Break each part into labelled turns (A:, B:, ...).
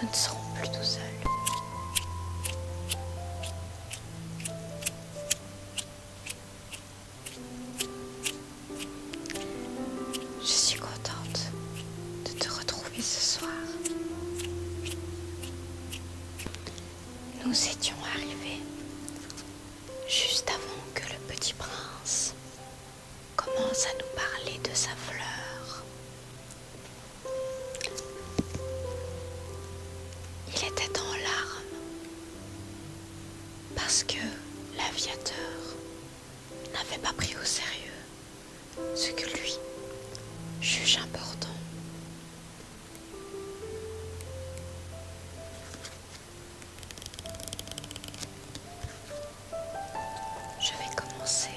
A: Nous ne serons plus tout seuls. Je suis contente de te retrouver ce soir. Nous étions arrivés juste avant que le petit prince commence à nous parler de sa fleur. Il était en larmes parce que l'aviateur n'avait pas pris au sérieux ce que lui juge important. Je vais commencer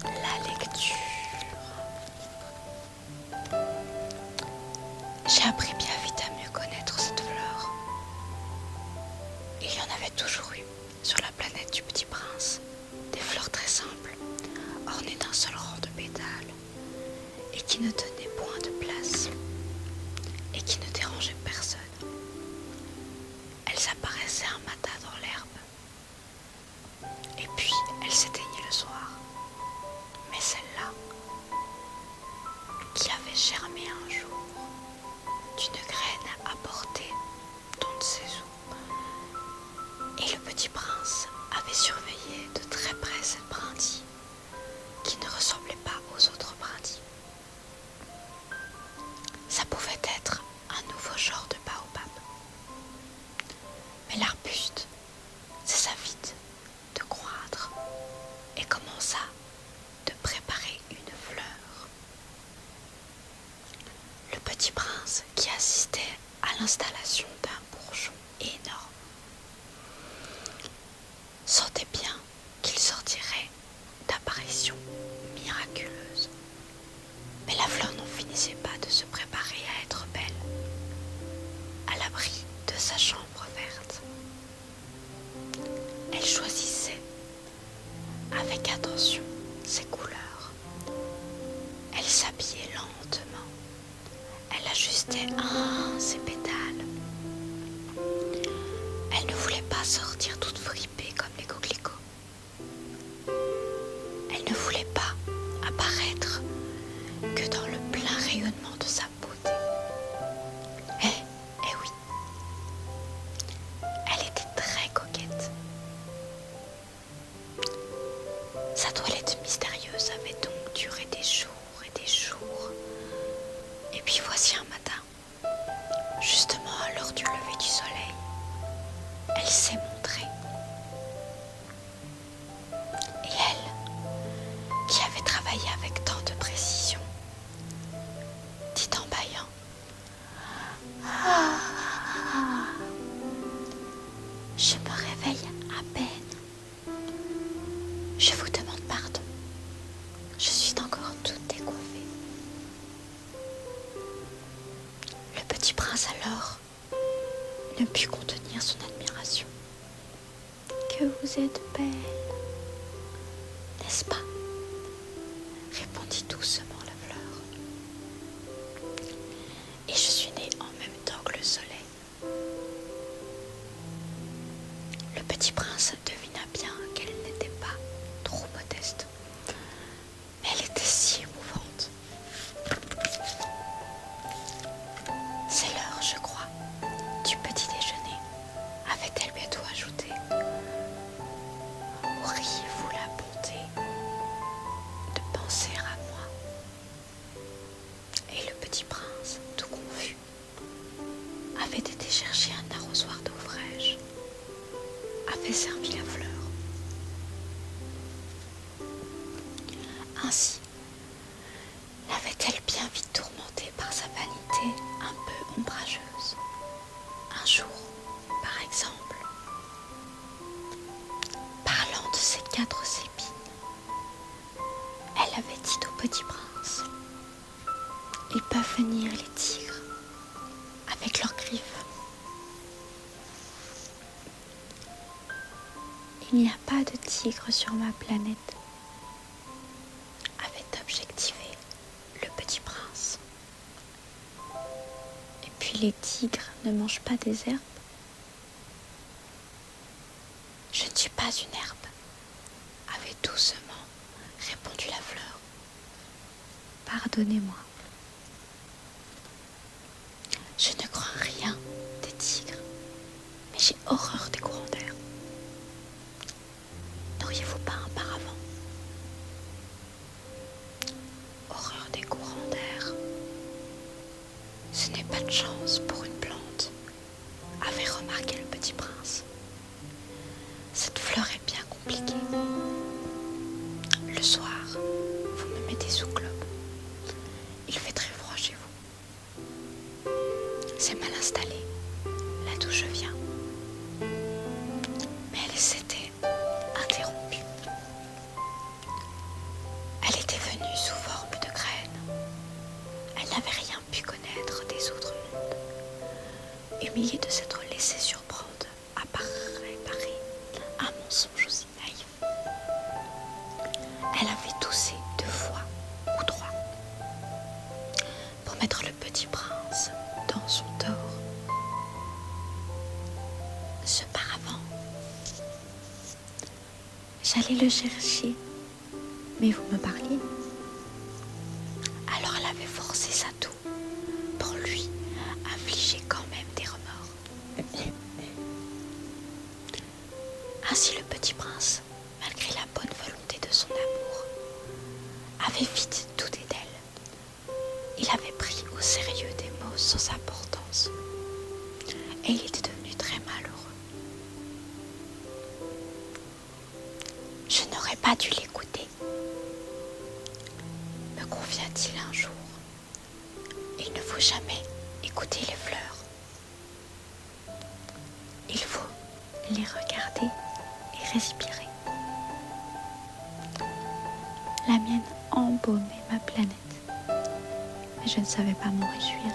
A: la lecture. J'ai appris bien vite à mieux connaître cette fleur. Il y en avait toujours eu sur la planète du Petit Prince, des fleurs très simples, ornées d'un seul rang de pétales, et qui ne tenaient point de place, et qui ne dérangeaient personne. Elles apparaissaient un matin dans l'herbe, et puis elles s'éteignaient le soir. Mais celle-là, qui avait germé un jour d'une graine apportée d'on ne sait où, et le Petit Prince avait surveillé de très près cette brindille, qui ne ressemblait pas aux autres brindilles. Ça pouvait être un nouveau genre de baobab. Mais l'arbuste cessa vite de croître et commença de préparer une fleur. Le Petit Prince, qui assistait à l'installation d'un bourgeon énorme, sentait bien qu'il sortirait d'apparitions miraculeuses. Mais la fleur n'en finissait pas de se préparer à être belle, à l'abri de sa chambre verte. Elle choisissait avec attention ses couleurs. Elle s'habillait lentement. Elle ajustait ses pétales. Elle ne voulait pas sortir toute fripée comme les coquelicots. Elle ne voulait pas apparaître que dans le plein rayonnement de sa beauté. Eh oui, elle était très coquette. Sa toilette mystérieuse avait donc duré des jours et des jours. Et puis voici un matin, justement à l'heure du lever du soleil, elle s'est montrée. Et elle, qui avait travaillé avec tant de précision, dit en bâillant: Ah, je me réveille à peine. Je vous demande pardon. Je suis encore toute décoiffée. Le Petit Prince alors ne put contenir son admiration. Que vous êtes belle, n'est-ce pas? Répondit doucement la fleur. Et je suis née en même temps que le soleil. Le Petit Prince devina bien qu'elle n'était pas trop modeste, mais elle était si émouvante. C'est l'heure, je crois, du petit déjeuner, avait-elle bientôt ajouté. Auriez-vous la bonté de penser à moi? Et le Petit Prince, tout confus, avait été chercher un arrosoir d'eau fraîche, avait servi la fleur. Ainsi l'avait-elle bien vite tourmentée par sa vanité un peu ombrageuse. Un jour, par exemple, parlant de ses 4 épines, elle avait dit au Petit Prince: ils peuvent venir, les tigres, avec leurs griffes. Il n'y a pas de tigre sur ma planète, avait objectivé le Petit Prince. Et puis puis les tigres ne mangent pas des herbes? Je ne suis pas une herbe, avait doucement répondu la fleur. Pardonnez-moi. Je ne crains rien des tigres, mais j'ai horreur des courants d'air. N'auriez-vous pas un paravent? Horreur des courants d'air. Ce n'est pas de chance pour une plante, avait remarqué le petit prince. Cette fleur est bien compliquée. Le soir, vous me mettez sous clope. Il fait très froid chez vous. C'est mal installé, là d'où je viens. Mais elle s'était interrompue. Elle était venue sous forme de graine. Elle n'avait rien pu connaître des autres mondes. Humiliée de s'être laissée surprendre, apparaît un mensonge aussi naïf. Elle avait toussé 2 fois ou 3 pour mettre le petit prince dans son tort. Ce paravent, j'allais le chercher, mais vous me parliez. Alors elle avait forcé sa toux pour lui infliger quand même des remords. Ainsi le petit prince, malgré la bonne volonté de son amour, avait vite douté d'elle. Il avait pris au sérieux des mots sans importance, et il était devenu très malheureux. Je n'aurais pas dû l'écouter, me convient-il un jour. Il ne faut jamais écouter les fleurs. Il faut les regarder et respirer. La mienne embaumait ma planète, mais je ne savais pas m'en réjouir.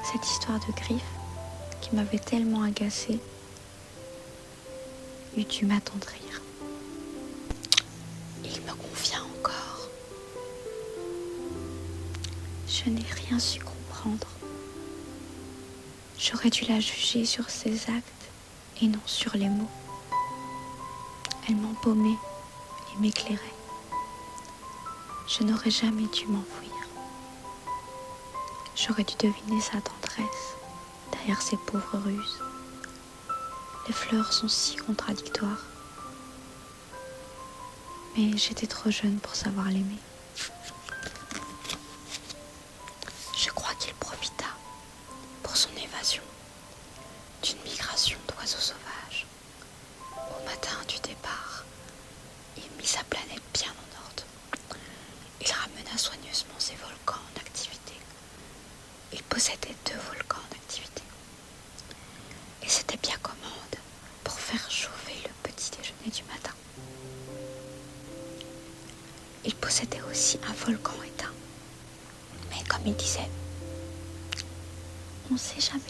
A: Cette histoire de griffes, qui m'avait tellement agacée, eût dû m'attendrir. Il me convient encore. Je n'ai rien su comprendre. J'aurais dû la juger sur ses actes et non sur les mots. Elle m'empaumait et m'éclairait. Je n'aurais jamais dû m'enfuir. J'aurais dû deviner sa tendresse derrière ses pauvres ruses. Les fleurs sont si contradictoires. Mais j'étais trop jeune pour savoir l'aimer. Je crois qu'il profita, pour son évasion, d'une migration d'oiseaux sauvages. Au matin du départ, il mit sa planète bien en ordre. Il ramena soigneusement ses volcans en activité. Il possédait 2 volcans en activité. Et c'était bien commode pour faire chauffer le petit déjeuner du matin. Il possédait aussi un volcan éteint. Mais comme il disait, on ne sait jamais.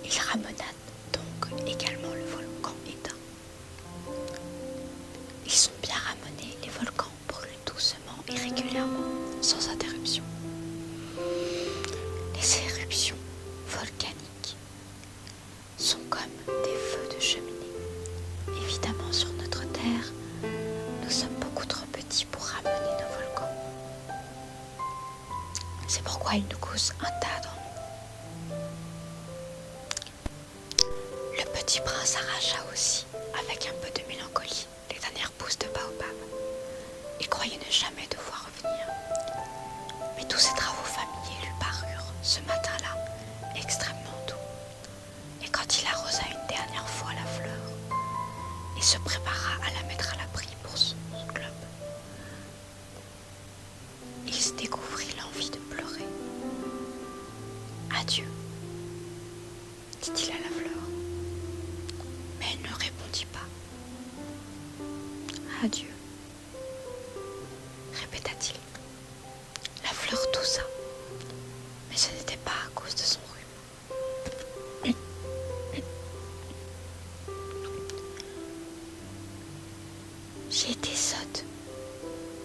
A: Il ramena donc également le volcan éteint. Ils sont bien ramenés, les volcans brûlent doucement et régulièrement, sans interruption. Les éruptions volcaniques sont comme des feux de cheminée. Évidemment, sur notre Terre, nous sommes beaucoup trop petits pour ramener nos volcans. C'est pourquoi ils nous causent un tas d'ennuis. Le petit prince arracha aussi, avec un peu de mélancolie, les dernières pousses de baobab. Il croyait ne jamais devoir revenir. Mais tous ses travaux familiers lui parurent, ce matin-là, extrêmement doux. Et quand il arrosa une dernière fois la fleur, et se prépara à la mettre à l'abri pour son globe, il se découvrit l'envie de pleurer. Adieu, dit-il à la fleur. Mais elle ne répondit pas. Adieu, répéta-t-il. La fleur toussa, mais ce n'était pas à cause de son rhume. J'ai été sotte,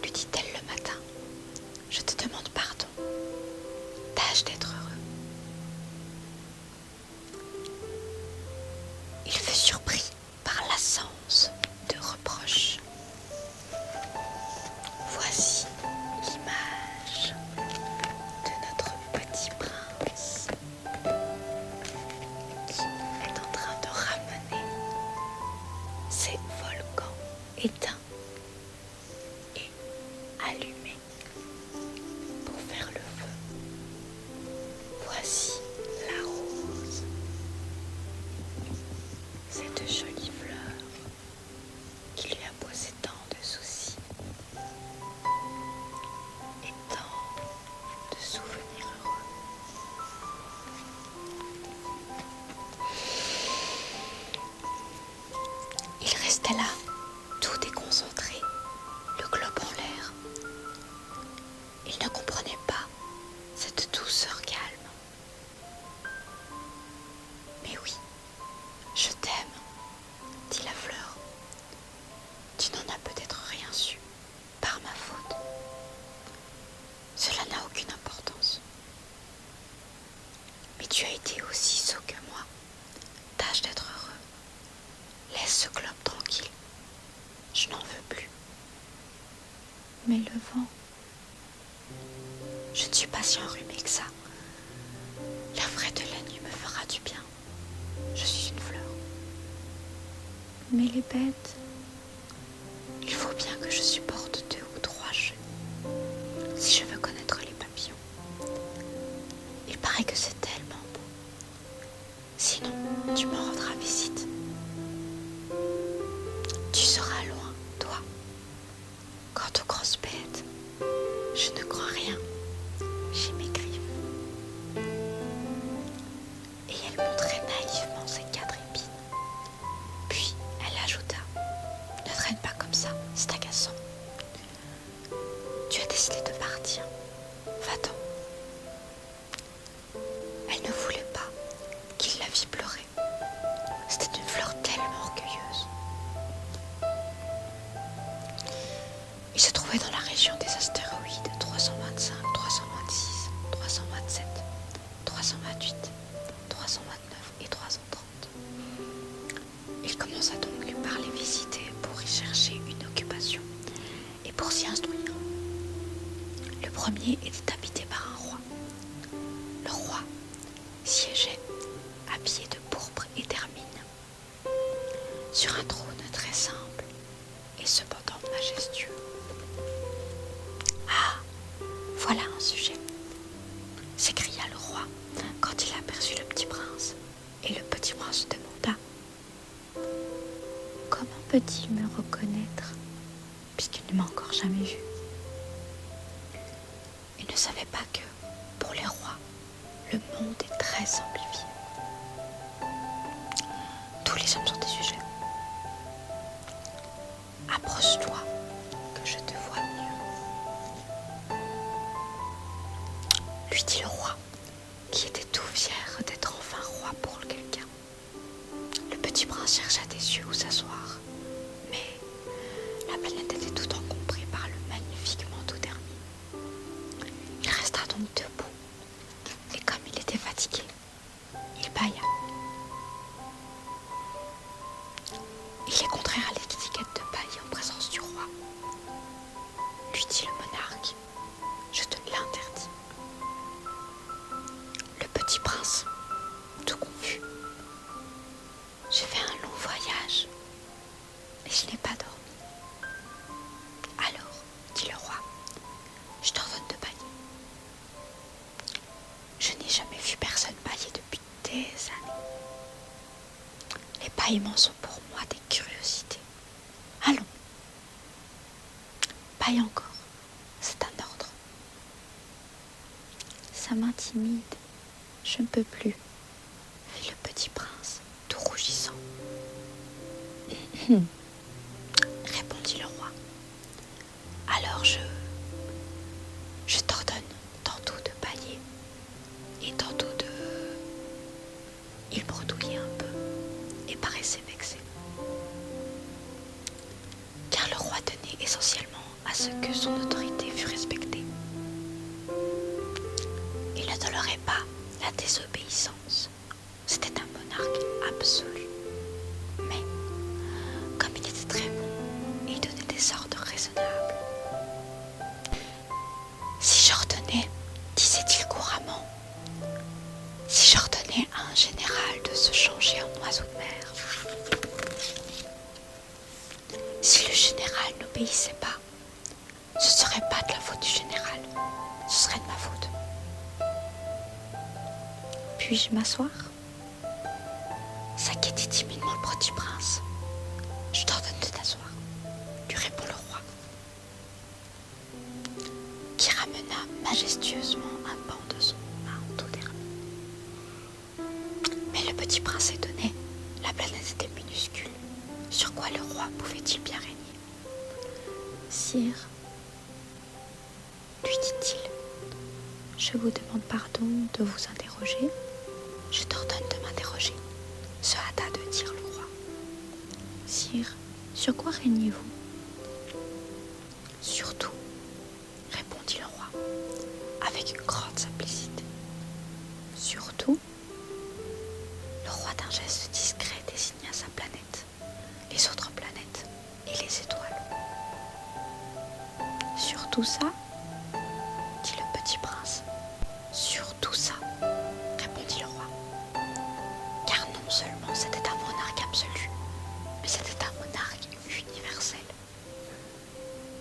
A: lui dit-elle le matin. Je te demande pardon. tâche d'être heureux. Il fut surpris par l'absence de reproches. Voici l'image de notre petit prince qui est en train de ramener ses volcans éteints et allumés pour faire le feu. Voici la rose, cette jolie fleur qui lui a posé tant de soucis et tant de souvenirs heureux. Il restait là, tout déconcentré, le globe en l'air. Il ne comprenait pas cette douceur calme. Mais oui, je t'aime, dit la fleur. Tu n'en as peut-être rien su, par ma faute. Cela n'a aucune importance. Mais tu as été aussi sot que moi. Tâche d'être heureux. Laisse ce globe tranquille. Je n'en veux plus. Mais le vent, je ne suis pas si enrhumée que ça. L'air frais de la nuit me fera du bien. Je suis une fleur. Mais les bêtes, il faut bien que je supporte 2 ou 3 chenilles si je veux connaître les papillons. Il paraît que c'est tellement beau. Sinon, tu me rendras visite. Tu seras loin, toi. Quant aux grosses bêtes, je ne crois rien. J'ai mes griffes. Et elle montrait naïvement ses 4 épines. Puis elle ajouta: ne traîne pas comme ça, c'est agaçant. Tu as décidé de partir. Va-t'en. Elle ne voulait pas qu'il la vît pleurer. C'était une fleur tellement orgueilleuse. Il se trouvait dans la région des astéroïdes 325, 326, 327, 328, 329 et 330. Il commença donc par les visiter pour y chercher une occupation et pour s'y instruire. Le premier était habité par un roi. Le roi siégeait, habillé de pourpre et d'hermine, sur un trône très simple et cependant majestueux. Ah, voilà un sujet, s'écria le roi quand il aperçut le petit prince. Et le petit prince demanda: comment peut-il me reconnaître puisqu'il ne m'a encore jamais vu? Il ne savait pas que, pour les rois, le monde est très simplifié. Tous les hommes sont des sujets. Approche-toi, que je te vois mieux, lui dit le roi, qui était tout fier d'être enfin roi pour quelqu'un. Le petit prince chercha des yeux où s'asseoir, mais la planète était tout encombrée par le magnifique manteau d'hermine. Il resta donc debout, et comme il était fatigué, il bâilla. Il est contraire à l'étiquette de bâiller en présence du roi, lui dit le monarque. Je te l'interdis. Le petit prince, tout confus: j'ai fait un long voyage et je n'ai pas dormi. Alors, dit le roi, je t'ordonne de bâiller. Je n'ai jamais vu personne bâiller depuis des années. Les bâillements sont pour moi des curiosités. Allons, baille encore, c'est un ordre. Ça m'intimide, je ne peux plus, fit le petit prince, tout rougissant. Répondit le roi. Alors je t'ordonne tantôt de bâiller et tantôt de... Il bredouillait un peu et paraissait vexé. Car le roi tenait essentiellement à ce que son autorité fût respectée. Il ne tolérait désobéissance. C'était un monarque absolu. Mais, comme il était très bon, il donnait des ordres raisonnables. Si j'ordonnais, disait-il couramment, si j'ordonnais à un général de se changer en oiseau de mer, si le général n'obéissait pas, ce ne serait pas de la faute du général, ce serait de ma faute. Puis-je m'asseoir ? S'inquiétait timidement le petit prince. Je t'ordonne de t'asseoir, lui répond le roi, qui ramena majestueusement un banc de son manteau d'herbe. Mais le petit prince étonné, la planète était minuscule. Sur quoi le roi pouvait-il bien régner ? Sire, lui dit-il, je vous demande pardon de vous interroger. Je t'ordonne de m'interroger, se hâta de dire le roi. Sire, sur quoi régnez-vous ? Sur tout, répondit le roi, avec une grande simplicité. Sur tout ? Le roi d'un geste discret désigna sa planète, les autres planètes et les étoiles. Sur tout ça ? Dit le petit prince. Sur tout ça, répondit le roi. Car non seulement c'était un monarque absolu, mais c'était un monarque universel.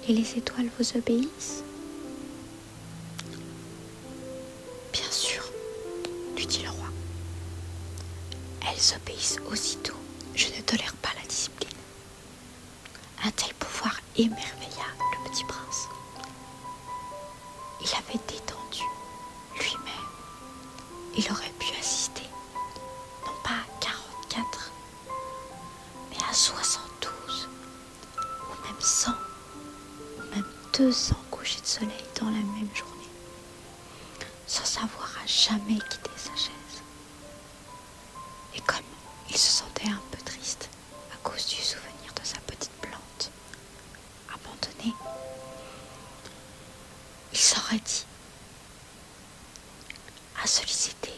A: Et les étoiles vous obéissent ? Bien sûr, lui dit le roi. Elles obéissent aussitôt. Je ne tolère pas la discipline. Un tel pouvoir émerveilla le petit prince. Il avait détendu lui-même. Il aurait pu assister, non pas à 44, mais à 72, ou même 100, ou même 200 couchers de soleil dans la même journée, sans avoir à jamais quitter sa chaise. Et comme il se sentait un peu triste à cause du souvenir de sa petite plante abandonnée, il s'aurait dit à solliciter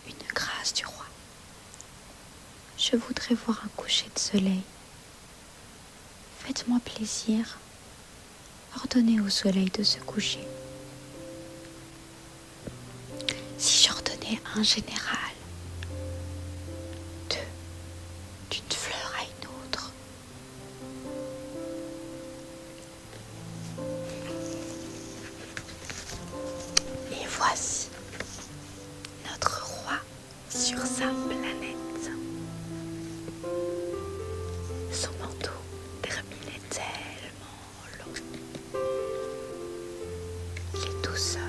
A: une grâce du roi. Je voudrais voir un coucher de soleil. Faites-moi plaisir. Ordonnez au soleil de se coucher. Si j'ordonnais à un général d'une fleur à une autre, et voici notre roi sur sa planète. Son manteau terminait tellement long. Il est tout seul,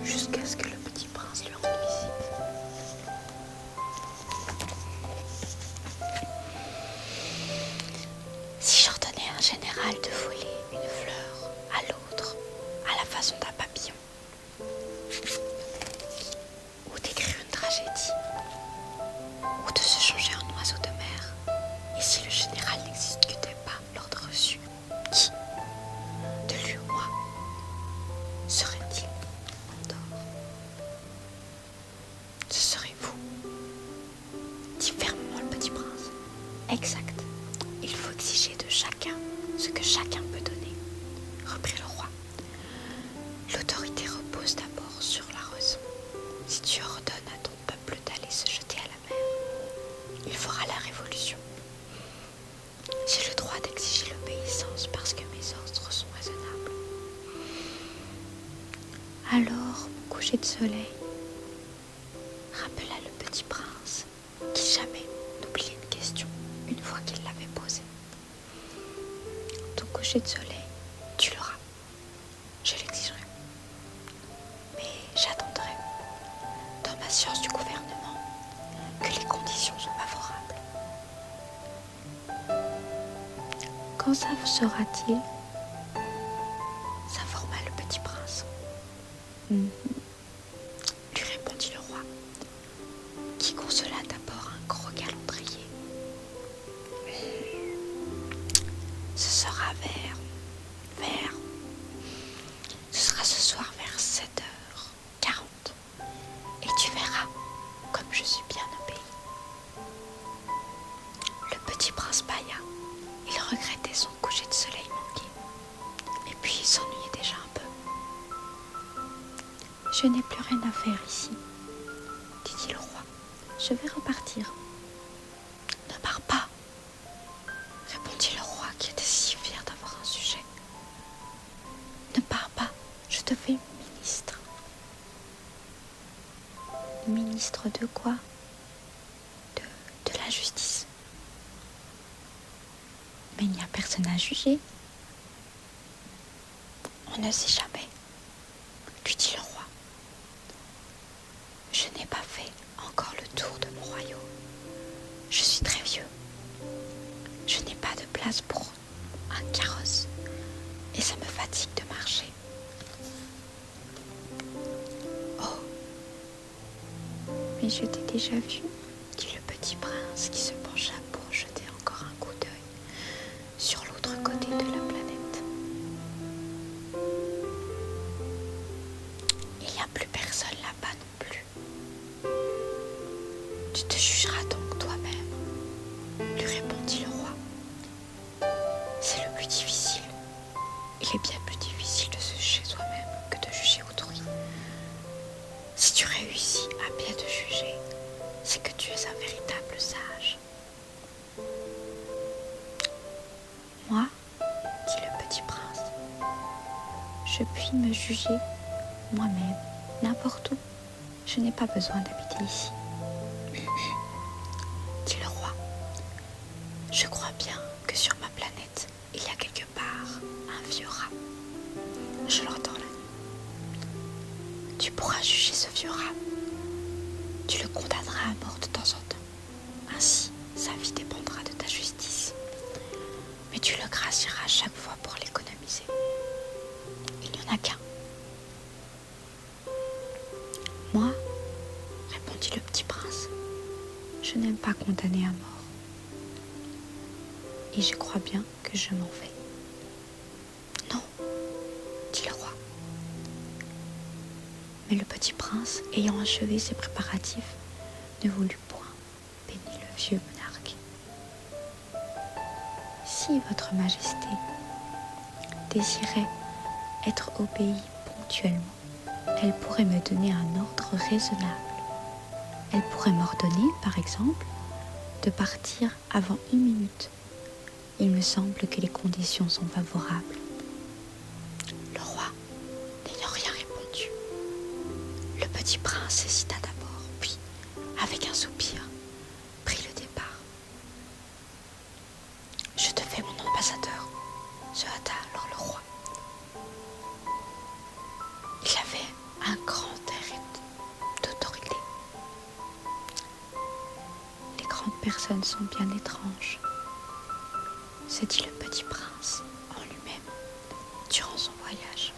A: jusqu'à ce que le petit prince lui rende visite. Si j'ordonnais à un général de voler une fleur à l'autre, à la façon d'un papillon, ou d'écrire une tragédie, ou de se changer en oiseau de mer, et si le général n'exécutait pas l'ordre reçu, qui, de lui ou moi, serait-il en dehors ? Ce serez vous, dit fermement le petit prince. Exact. Il faut exiger de chacun ce que chacun peut donner, reprit le roi. L'autorité repose d'abord sur la raison. Si tu ordonnes à ton peuple d'aller se jeter à la mer, il fera la révolution. J'ai le droit d'exiger l'obéissance parce que mes ordres sont raisonnables. Alors, mon coucher de soleil, rappela le petit prince, qui jamais n'oubliait une question une fois qu'il l'avait posée. Ton coucher de soleil, tu l'auras. Je l'exigerai. Mais j'attendrai, dans ma science du gouvernement, que les conditions soient favorables. Quand ça sera-t-il ? S'informa le petit prince. Lui répondit le roi, qui consola d'abord un gros calendrier. Ce sera ce sera ce soir vers 7h40. Je n'ai plus rien à faire ici, dit le roi. Je vais repartir. Ne pars pas, répondit le roi qui était si fier d'avoir un sujet. Ne pars pas, je te fais ministre. Ministre de quoi ? De la justice. Mais il n'y a personne à juger. On ne sait jamais, lui dit le roi. Je n'ai pas fait encore le tour de mon royaume. Je suis très vieux. Je n'ai pas de place pour un carrosse et ça me fatigue de marcher. Oh, mais je t'ai déjà vu, dit le petit prince qui se pencha pour jeter encore un coup d'œil sur l'autre côté de la planète. Il n'y a plus personne là-bas non plus. Tu te jugeras donc toi-même, lui répondit le roi. C'est le plus difficile. Il est bien plus difficile de se juger soi-même que de juger autrui. Si tu réussis à bien te juger, c'est que tu es un véritable sage. Moi, dit le petit prince, je puis me juger moi-même, n'importe où. Je n'ai pas besoin d'habiter ici. Dit le roi, je crois bien que sur ma planète, il y a quelque part un vieux rat. Je l'entends la nuit. Tu pourras juger ce vieux rat. Tu le condamneras à mort de temps en temps. Ainsi, sa vie dépendra de ta justice. Mais tu le gracieras chaque fois pour l'économiser. Il n'y en a qu'un. Moi, répondit le petit prince, je n'aime pas condamner à mort. Et je crois bien que je m'en vais. Non, dit le roi. Mais le petit prince, ayant achevé ses préparatifs, ne voulut point bénir le vieux monarque. Si votre majesté désirait être obéie ponctuellement, elle pourrait me donner un ordre raisonnable. Elle pourrait m'ordonner, par exemple, de partir avant 1 minute. Il me semble que les conditions sont favorables. Le roi, n'ayant rien répondu, le petit prince hésita d'abord, puis, avec un soupir, prit le départ. Je te fais mon ambassadeur, se hâta alors le roi. Il avait un grand air d'autorité. Les grandes personnes sont bien étranges, se dit le petit prince en lui-même durant son voyage.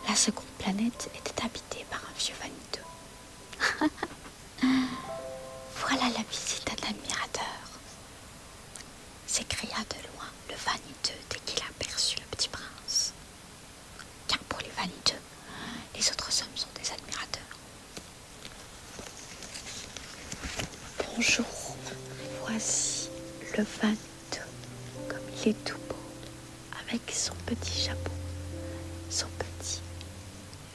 A: La seconde planète était habitée par un vieux vaniteux. Voilà la visite d'un admirateur, s'écria de loin le vaniteux dès qu'il aperçut le petit prince. Car pour les vaniteux, les autres hommes sont des admirateurs. Bonjour, voici le vaniteux, comme il est tout beau, avec son petit chapeau, son petit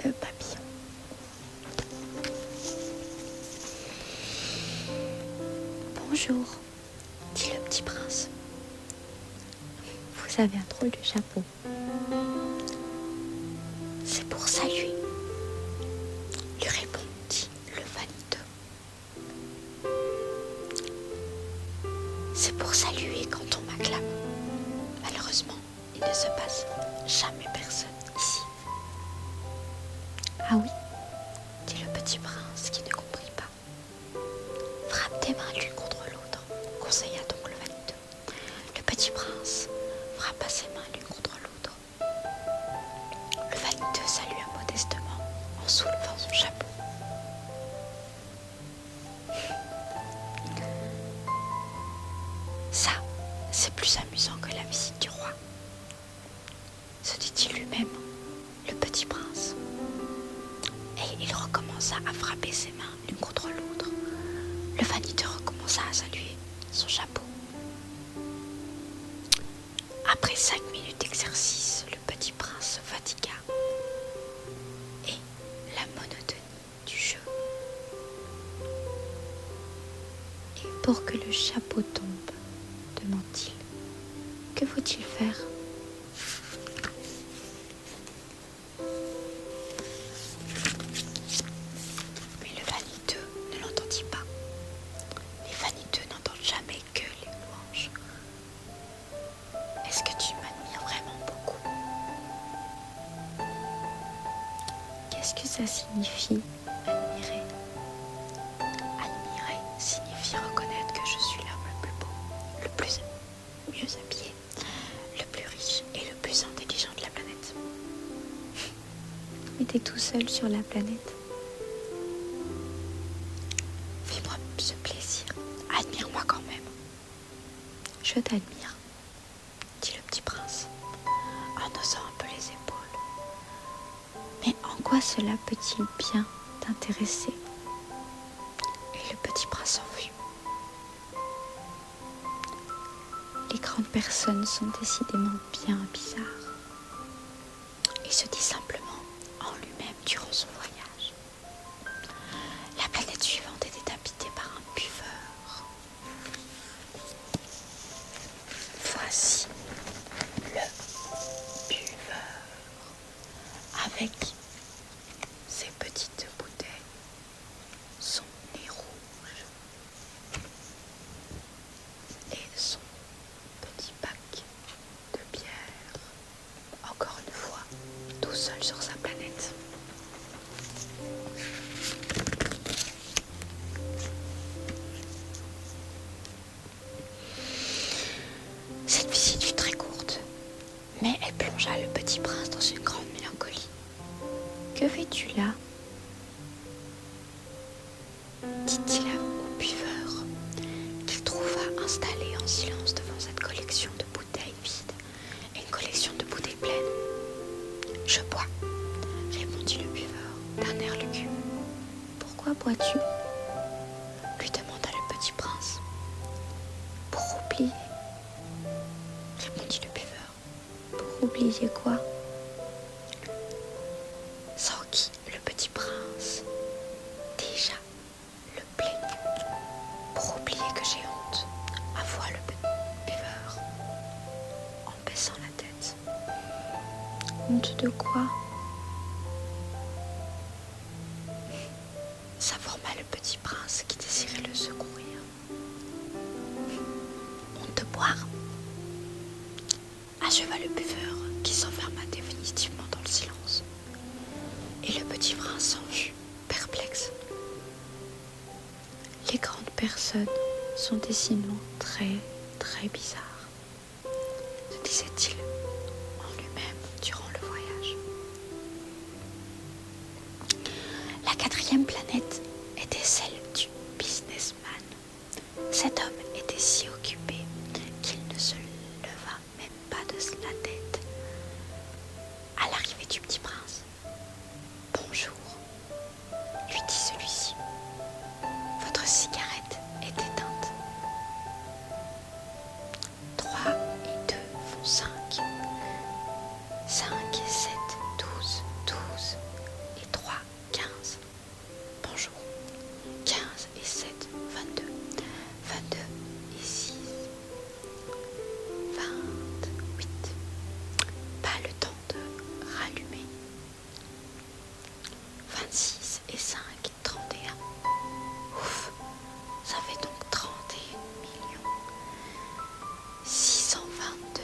A: nœud papillon. Bonjour, dit le petit prince. Vous avez un drôle de chapeau. C'est pour saluer, lui répondit le vaniteux. C'est pour saluer quand on m'acclame. Malheureusement, il ne se passe jamais personne ici. Ah oui, dit le petit prince qui ne comprit pas. Frappe tes mains l'une contre l'autre, conseilla donc le vaniteux. Le petit prince frappa ses mains l'une contre l'autre. Le vaniteux salua modestement en soulevant son chapeau. Ça, c'est plus amusant que la visite du roi, se dit-il lui-même, le petit prince. Et il recommença à frapper ses mains l'une contre l'autre. Le vaniteux recommença à saluer son chapeau. Après 5 minutes d'exercice, le petit prince se fatigua et la monotonie du jeu. Et pour que le chapeau tombe, demanda-t-il, que faut-il faire ? Mais le vaniteux ne l'entendit pas. Les vaniteux n'entendent jamais que les louanges. Est-ce que tu m'admires vraiment beaucoup ? Qu'est-ce que ça signifie, admirer ? Admirer signifie reconnaître que je suis l'homme le plus beau, le plus mieux habillé, le plus riche et le plus intelligent de la planète. Mais t'es tout seul sur la planète. Fais-moi ce plaisir, admire-moi quand même. Je t'admire, dit le petit prince, en haussant un peu les épaules. Mais en quoi cela peut-il bien t'intéresser ? Et le petit prince s'enfuit. Les grandes personnes sont décidément bien bizarres. Il se dit simplement en lui-même durant son voyage. La planète suivante était habitée par un buveur. Voici le buveur avec ses petites bouteilles, son nez rouge et son petit bac de bière, encore une fois, tout seul sur sa planète. Cette visite fut très courte, mais elle plongea le petit prince dans une grande mélancolie. « Que fais-tu là ?» dit-il au buveur, qu'il trouva installé en silence devant cette collection de bouteilles vides et une collection de bouteilles pleines. « Je bois, » répondit le buveur d'un air lugubre. « Pourquoi bois-tu » lui demanda le petit prince. « Pour oublier, » répondit le buveur. « Pour oublier quoi ?» Sans qui le petit prince déjà le plaignait. « Pour oublier que j'ai honte, » avoua le buveur en baissant la tête. « Honte de quoi ?» s'informa le petit prince qui désirait le secourir. « Honte de boire ?» acheva le buveur qui s'enferma définitivement dans le silence. Et le petit prince s'enfuit, perplexe. Les grandes personnes sont décidément très, très bizarres, se disait-il en lui-même durant le voyage. La quatrième planète était celle du businessman. Cet homme était si occupé qu'il ne se leva même pas de la tête à l'arrivée du petit prince. « Bonjour, » lui dit celui-ci. « Votre cigarette est éteinte. 3 et 2 font 5. 5 et 7, 12, 12 et 3, 15. Bonjour. 15 et 7, 22. 22 et 6, 28. Pas le temps de rallumer. 26 et 5, 31. Ouf, ça fait donc 31 622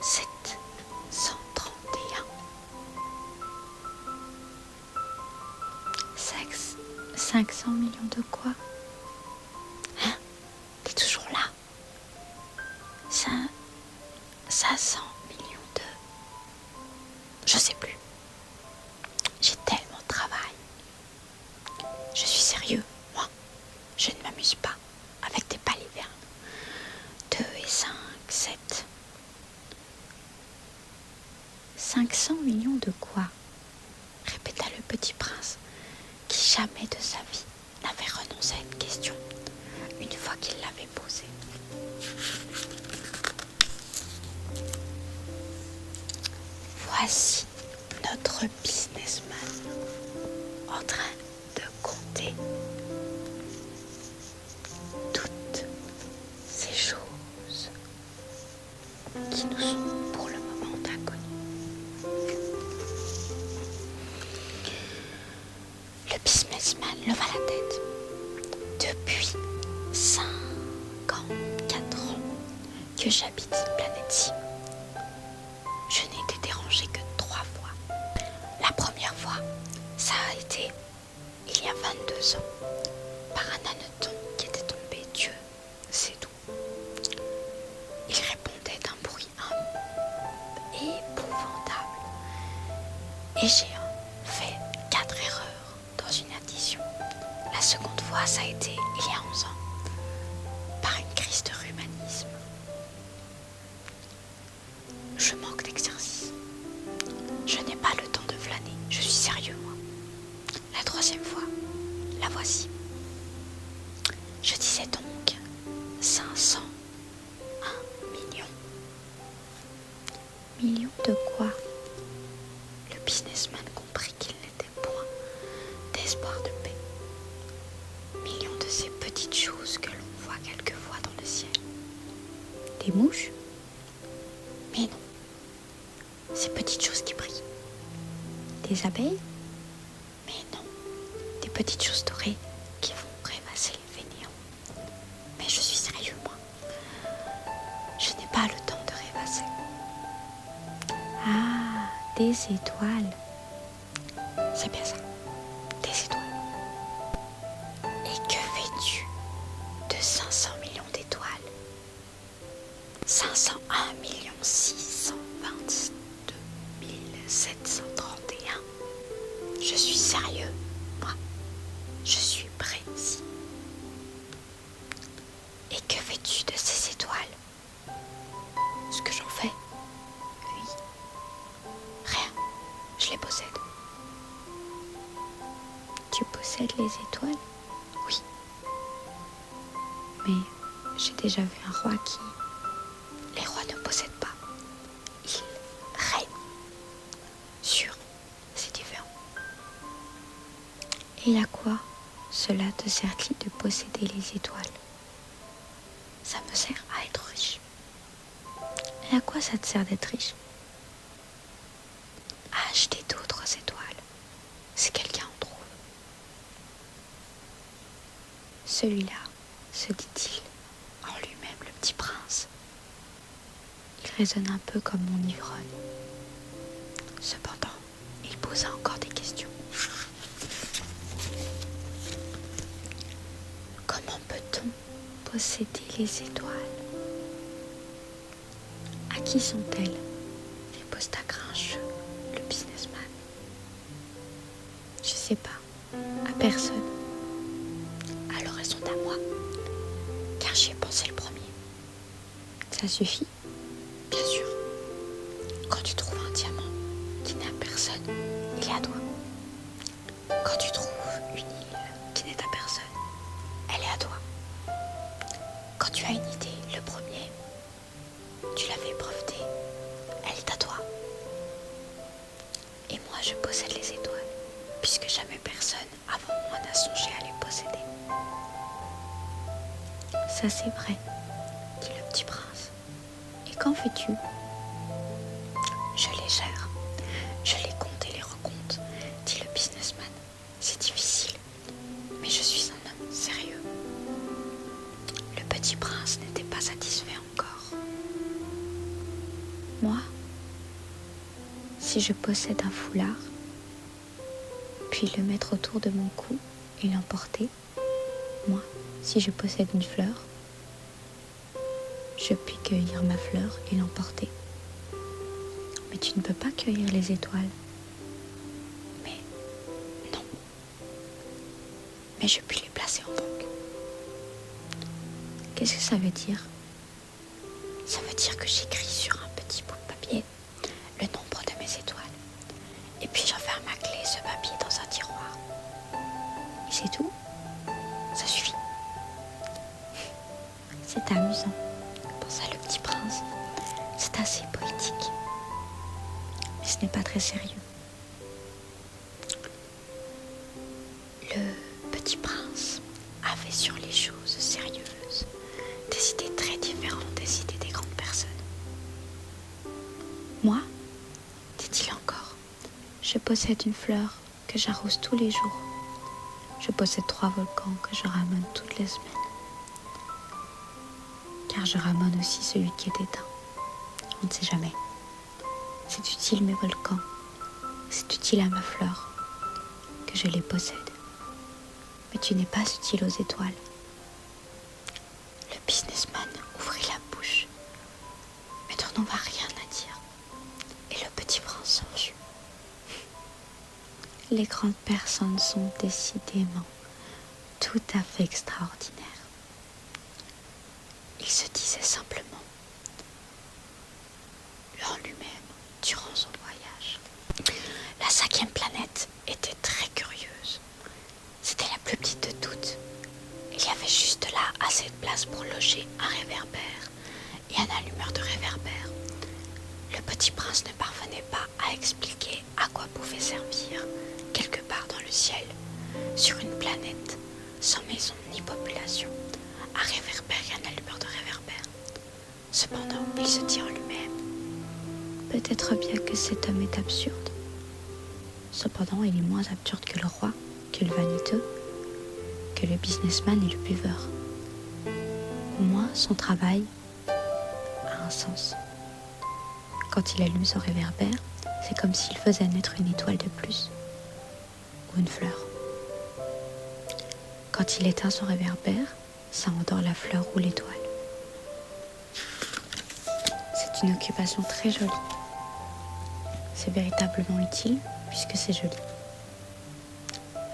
A: 731. 500 millions de quoi ? Hein ? T'es toujours là ? 500 millions de... Je sais plus. J'ai tellement de travail. Je suis sérieux, moi. Je ne m'amuse pas avec des balivernes. 2 et 5, 7. 500 millions de quoi ? Répéta le petit prince, qui jamais de sa vie n'avait renoncé à une question, une fois qu'il l'avait posée. assis notre businessman en train de compter toutes ces choses qui nous sont pour le moment inconnues. Le businessman leva la tête. Depuis 54 ans que j'habite cette planète-ci, je n'ai été dérangée que 3 fois. La première fois, ça a été il y a 22 ans, par un hanneton qui était tombé, Dieu sait d'où. Il répondait d'un bruit épouvantable. Et j'ai fait 4 erreurs dans une addition. La seconde fois, ça a été il y a 11 ans, par une crise de rhumanisme. Je manque d'exercice. Je n'ai pas le temps de flâner. Je suis sérieux, moi. La 3e fois, la voici. Je disais donc 501 millions. Millions de quoi? Le businessman comprit qu'il n'était point d'espoir de paix. Millions de ces petites choses que l'on voit quelquefois dans le ciel. Des mouches? Mais non. Ces petites choses qui brillent. Des abeilles? Mais non. Des petites choses dorées qui vont rêvasser les fainéants. Mais je suis sérieux, moi. Je n'ai pas le temps de rêvasser. Ah, des étoiles. C'est bien ça. Des étoiles. Et que fais-tu de 500 millions d'étoiles? 501 622 731. Je suis sérieux, moi. Je suis précis. Et que fais-tu de ces étoiles? Ce que j'en fais? Oui. Rien. Je les possède. Tu possèdes les étoiles? Oui. Mais j'ai déjà vu un roi qui... Les rois ne possèdent pas. Ils règnent sur ces différents. Et à quoi cela te sert-il de posséder les étoiles? Ça me sert à être riche. Et à quoi ça te sert d'être riche? À acheter d'autres étoiles, si quelqu'un en trouve. Celui-là, se dit-il en lui-même, le petit prince, il résonne un peu comme mon ivrogne. Cependant, il posa encore des questions. Comment peut-on posséder les étoiles? À qui sont-elles? Riposta grincheux le businessman. Je sais pas, à personne. Alors elles sont à moi, car j'y ai pensé le premier. Ça suffit? Bien sûr. Quand tu trouves un diamant qui n'est à personne, il est à toi. Quand tu trouves une île qui n'est à personne, elle est à toi. Quand tu as une idée, le premier, tu l'avais brevetée, elle est à toi. Et moi, je possède les étoiles, puisque jamais personne avant moi n'a songé à les posséder. Ça, c'est vrai, dit le petit prince. Et qu'en fais-tu? Je les gère. Je les compte et les recompte, dit le businessman. C'est difficile, mais je suis un homme sérieux. Le petit prince n'était pas satisfait encore. Moi, si je possède un foulard, puis le mettre autour de mon cou et l'emporter, moi, si je possède une fleur, je puis cueillir ma fleur et l'emporter. Mais tu ne peux pas cueillir les étoiles. Mais non. Mais je puis les placer en banque. Qu'est-ce que ça veut dire? Ça veut dire que j'écris sur un petit bout de papier le nombre de mes étoiles. Et puis j'enferme à clé ce papier dans un tiroir. Et c'est tout? Ça suffit. C'est amusant, pensa le petit prince. C'est assez poétique. Mais ce n'est pas très sérieux. Le petit prince avait sur les choses sérieuses des idées très différentes des idées des grandes personnes. Moi, dit-il encore, je possède une fleur que j'arrose tous les jours. Je possède 3 volcans que je ramène toutes les semaines. Car je ramène aussi celui qui est éteint. On ne sait jamais. C'est utile mes volcans. C'est utile à ma fleur que je les possède. Mais tu n'es pas utile aux étoiles. Le businessman ouvrit la bouche, mais n'en va rien à dire. Et le petit prince s'enfuit. Les grandes personnes sont décidément tout à fait extraordinaires. Il se disait simplement en lui-même durant son voyage. La 5e planète était très curieuse. C'était la plus petite de toutes. Il y avait juste là assez de place pour loger un réverbère et un allumeur de réverbère. Le petit prince ne parvenait pas à expliquer à quoi pouvait servir, quelque part dans le ciel, sur une planète sans maison ni population, un réverbère et un allumeur de réverbère. Cependant, il se dit en lui-même, peut-être bien que cet homme est absurde. Cependant, il est moins absurde que le roi, que le vaniteux, que le businessman et le buveur. Au moins, son travail a un sens. Quand il allume son réverbère, c'est comme s'il faisait naître une étoile de plus, ou une fleur. Quand il éteint son réverbère, ça endort la fleur ou l'étoile. C'est une occupation très jolie. C'est véritablement utile puisque c'est joli.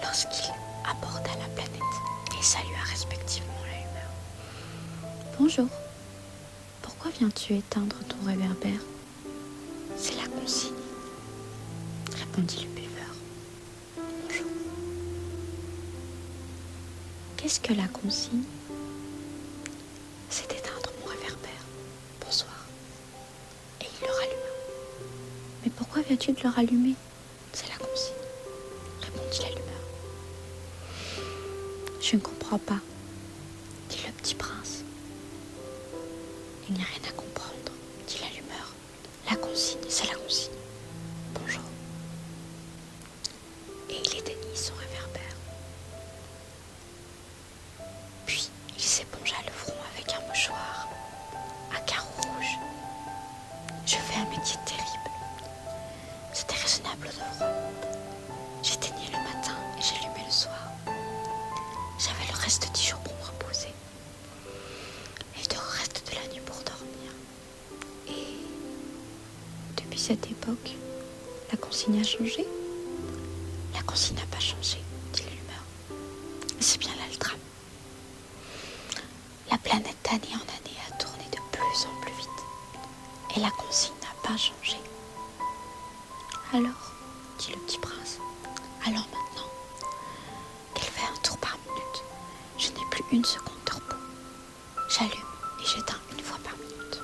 A: Lorsqu'il aborda la planète et salua respectivement l'allumeur. Bonjour, pourquoi viens-tu éteindre ton réverbère? C'est la consigne, répondit le buveur. Bonjour. Qu'est-ce que la consigne? C'est d'éteindre mon réverbère. Bonsoir. Et il le ralluma. Mais pourquoi viens-tu de le rallumer? C'est la consigne, répondit l'allumeur. Je ne comprends pas, dit le petit prince. Il n'y a rien à comprendre, dit l'allumeur. La consigne, c'est la consigne. Bonjour. Et il éteignit son réverbère. Puis il s'épongea le front avec un mouchoir à carreaux rouges. Je fais un métier terrible. C'était raisonnable de froid. J'éteignais le matin et j'allumais le soir. J'avais le reste du jour pour me reposer et le reste de la nuit pour dormir. Et depuis cette époque, la consigne a changé? La consigne n'a pas changé, dit l'allumeur. C'est bien là le drame. La planète d'année en année a tourné de plus en plus vite et la consigne n'a pas changé. Alors, dit le petit prince, alors maintenant qu'elle fait un tour par minute, je n'ai plus une seconde de repos. J'allume et j'éteins une fois par minute.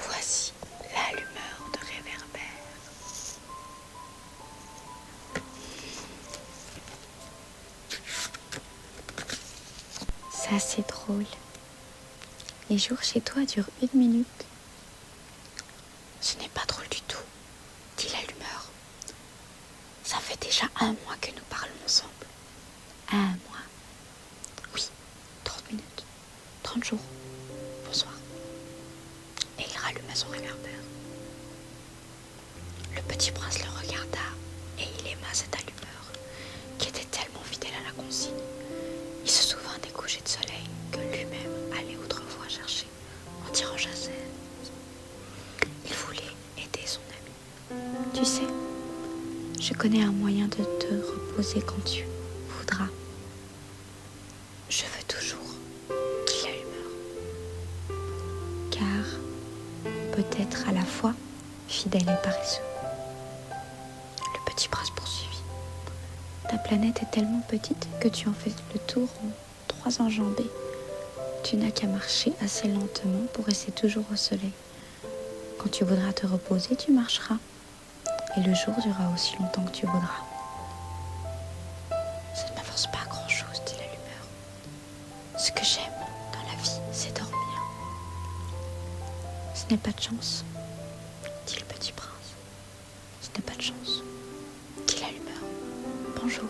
A: Voici l'allumeur de réverbère. C'est assez drôle. Les jours chez toi durent 1 minute. Ce n'est pas drôle du tout, dit l'allumeur. Ça fait déjà 1 mois que nous parlons ensemble. 1 mois? Oui, 30 minutes, 30 jours. Bonsoir. Et il ralluma son réverbère. Le petit prince le regarda et il aima cet allumeur qui était tellement fidèle à la consigne. Il se souvint des couchers de soleil que lui-même allait autrefois chercher en tirant chasseur. Il voulait aider son ami. Tu sais, je connais un moyen de te reposer quand tu voudras. Je veux toujours, dit l'allumeur. Car peut-être à la fois fidèle et paresseux. Le petit prince poursuivit. Ta planète est tellement petite que tu en fais le tour en 3 enjambées. Tu n'as qu'à marcher assez lentement pour rester toujours au soleil. Quand tu voudras te reposer, tu marcheras. Et le jour durera aussi longtemps que tu voudras. Ça ne m'avance pas à grand-chose, dit l'allumeur. Ce que j'aime dans la vie, c'est dormir. Ce n'est pas de chance, dit le petit prince. Ce n'est pas de chance, dit l'allumeur. Bonjour.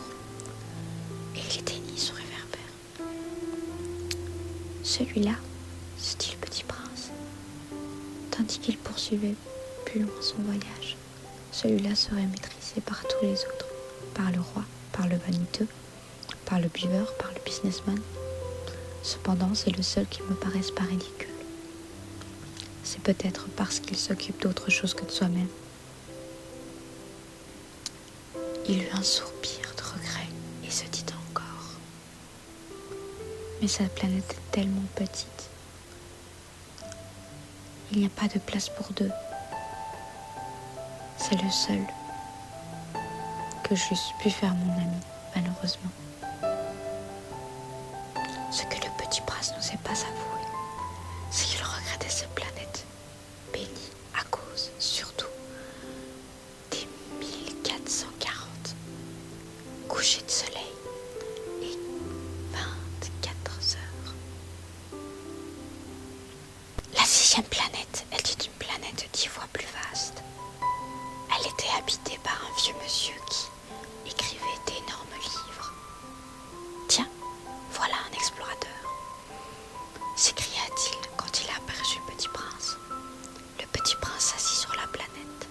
A: Et il éteignit son réverbère. Celui-là, se dit le petit prince, tandis qu'il poursuivait plus loin son voyage. Celui-là serait maîtrisé par tous les autres, par le roi, par le vaniteux, par le buveur, par le businessman. Cependant, c'est le seul qui me paraisse pas ridicule. C'est peut-être parce qu'il s'occupe d'autre chose que de soi-même. Il eut un soupir de regret et se dit encore. Mais sa planète est tellement petite. Il n'y a pas de place pour deux. C'est le seul que j'eusse pu faire mon ami, malheureusement. Ce que le petit prince n'osait pas avouer, c'est qu'il regrettait cette planète, bénie à cause, surtout, des 1440 couchers de soleil et 24 heures. La 6e planète était une planète 10 fois plus vaste. Elle était habitée par un vieux monsieur qui écrivait d'énormes livres. Tiens, voilà un explorateur, s'écria-t-il quand il aperçut le petit prince. Le petit prince s'assit sur la planète,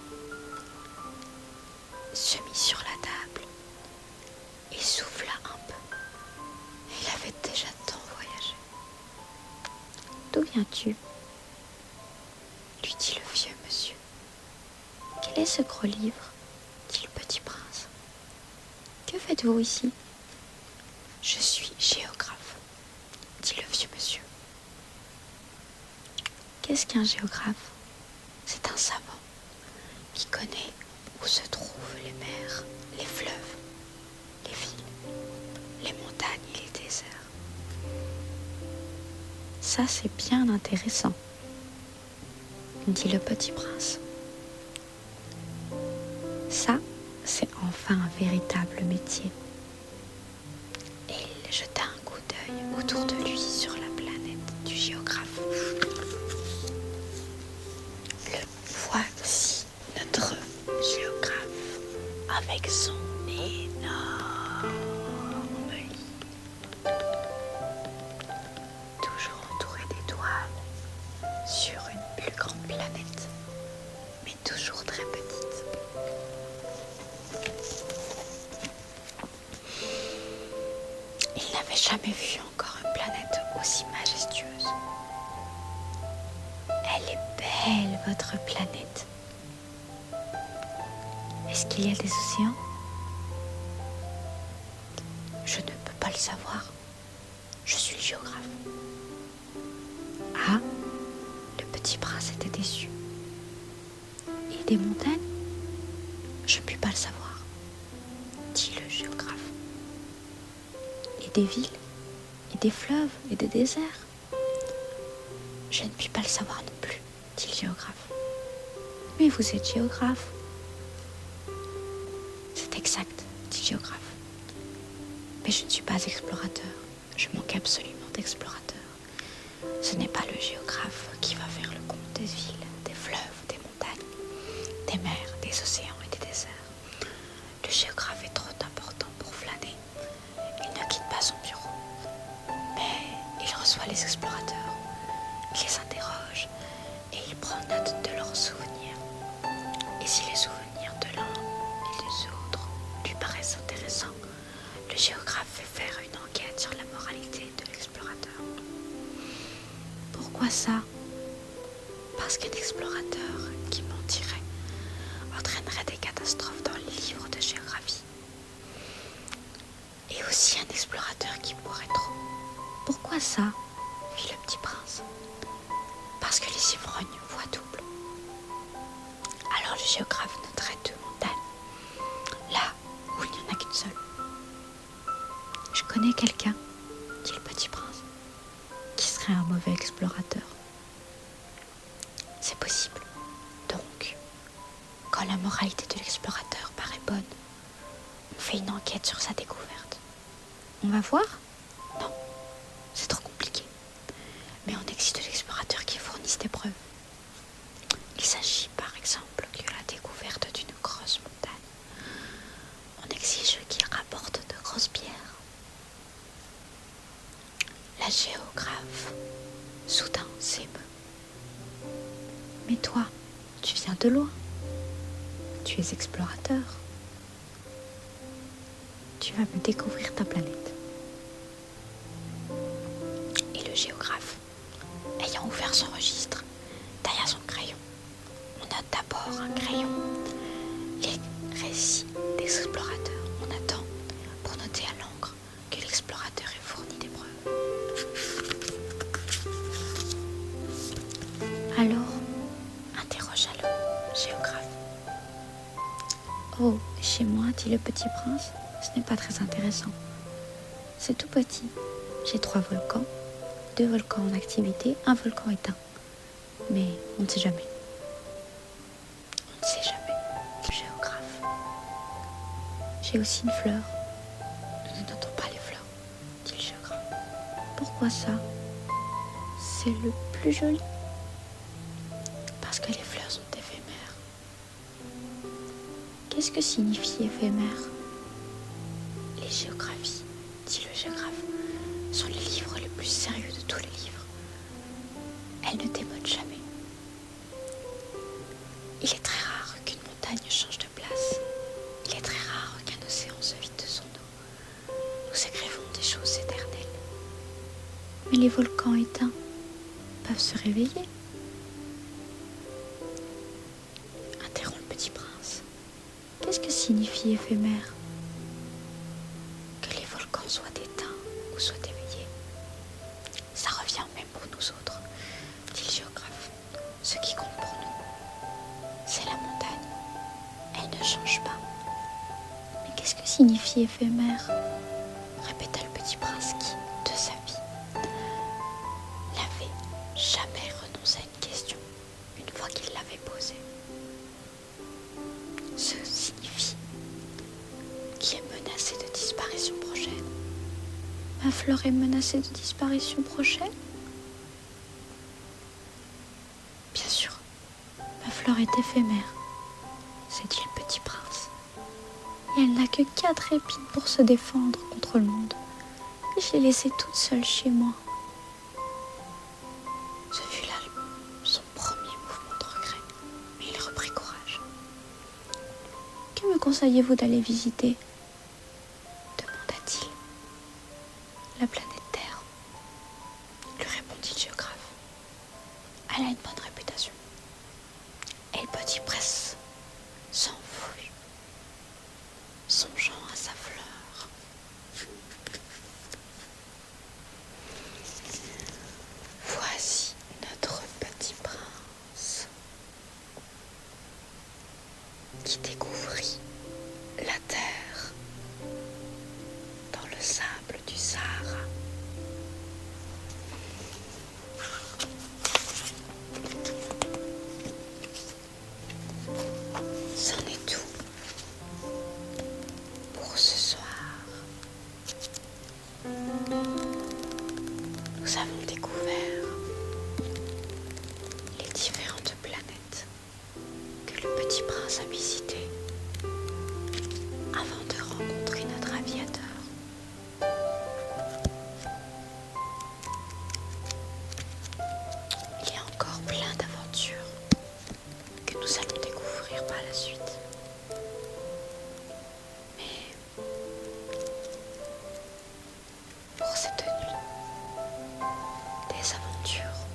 A: se mit sur la table et souffla un peu. Il avait déjà tant voyagé. D'où viens-tu ? Lui dit le vieux monsieur. Quel est ce gros livre ? Dit le petit prince. Que faites-vous ici ? Je suis géographe, dit le vieux monsieur. Qu'est-ce qu'un géographe ? C'est un savant qui connaît où se trouvent les mers, les fleuves, les villes, les montagnes et les déserts. Ça, c'est bien intéressant, dit le petit prince. Ça, c'est enfin un véritable métier. Et il jeta un coup d'œil autour de lui sur la planète du géographe. Le voici, notre géographe, avec son énorme lit, toujours entouré d'étoiles, sur une plus grande planète, mais toujours très petite. Il n'avait jamais vu encore une planète aussi majestueuse. Elle est belle, votre planète. Est-ce qu'il y a des océans ? Je ne peux pas le savoir. Je suis le géographe. Ah, le petit prince était déçu. Et des montagnes ? Je ne puis pas le savoir, dit le géographe. Et des villes, et des fleuves, et des déserts ? Je ne puis pas le savoir non plus, dit le géographe. Mais vous êtes géographe. C'est exact, dit le géographe. Mais je ne suis pas explorateur. Je manque absolument d'explorateurs. Ce n'est pas le géographe qui va faire le compte des villes, des fleuves, des montagnes, des mers, des océans et des déserts. Le géographe est trop important pour flâner. Il ne quitte pas son bureau. Mais il reçoit les explorateurs, il les interroge et il prend note de leurs souvenirs. Et si les souvenirs de l'un et des autres lui paraissent intéressants, le géographe fait faire une enquête sur la moralité de l'explorateur. Pourquoi ça ? Parce qu'un explorateur qui mentirait entraînerait des catastrophes dans les livres de géographie. Et aussi un explorateur qui boirait trop. Pourquoi ça ? Fit le petit prince. Parce que les ivrognes voient double. Alors le géographe noterait 2 montagnes, là où il n'y en a qu'une seule. Je connais quelqu'un, dit le petit prince, qui serait un mauvais explorateur. C'est possible, quand la moralité de l'explorateur paraît bonne, on fait une enquête sur sa découverte. On va voir? Non, c'est trop compliqué. Mais on exige de l'explorateur qui fournisse des preuves. Il s'agit par exemple de la découverte d'une grosse montagne. On exige qu'il rapporte de grosses pierres. La géographe, soudain, s'émeut. Mais toi, tu viens de loin. Tu es explorateur. Tu vas me découvrir ta planète. Et le géographe, ayant ouvert son registre, derrière son crayon, on note d'abord un crayon, les récits des explorateurs. On attend pour noter à l'encre que l'explorateur ait fourni des preuves. Alors, interrogea le géographe. Oh, chez moi, dit le petit prince, ce n'est pas très intéressant. C'est tout petit. J'ai 3 volcans, 2 volcans en activité, 1 volcan éteint. Mais on ne sait jamais. On ne sait jamais, dit le géographe. J'ai aussi une fleur. Nous n'entendons pas les fleurs, dit le géographe. Pourquoi ça? C'est le plus joli. Parce que les fleurs sont éphémères. Qu'est-ce que signifie éphémère? Les géographies, dit le géographe, sont les livres les plus sérieux de tous les livres. Elles ne démodent jamais. Il est très rare qu'une montagne change de place. Il est très rare qu'un océan se vide de son eau. Nous écrivons des choses éternelles. Mais les volcans éteints peuvent se réveiller. Interrompt le petit prince. Qu'est-ce que signifie éphémère? Que les volcans soient éteints ou soient éveillés. Ça revient même pour nous autres, dit le géographe. Ce qui compte pour nous, c'est la montagne. Elle ne change pas. Mais qu'est-ce que signifie éphémère? Répéta le petit prince qui, de sa vie, n'avait jamais renoncé à une question une fois qu'il l'avait posée. Ce signifie qu'il est menacé de disparition prochaine. Ma fleur est menacée de disparition prochaine? Bien sûr, ma fleur est éphémère, s'est dit le petit prince. Et elle n'a que 4 épines pour se défendre contre le monde. Et je l'ai laissée toute seule chez moi. Ce fut là son premier mouvement de regret, mais il reprit courage. Que me conseillez-vous d'aller visiter? Demanda-t-il. La planète Terre, lui répondit le géographe. Elle a une bonne réputation. Et le petit prince s'enfuit, songeant à sa fleur. Voici notre petit prince qui découvrit la terre dans le sable du Sahara. C'en est tout pour ce soir. Nous avons découvert les différentes planètes que le petit prince a visitées avant de rencontrer notre aviateur. Il y a encore plein d'aventures que nous allons découvrir par la suite. Mais pour cette nuit, des aventures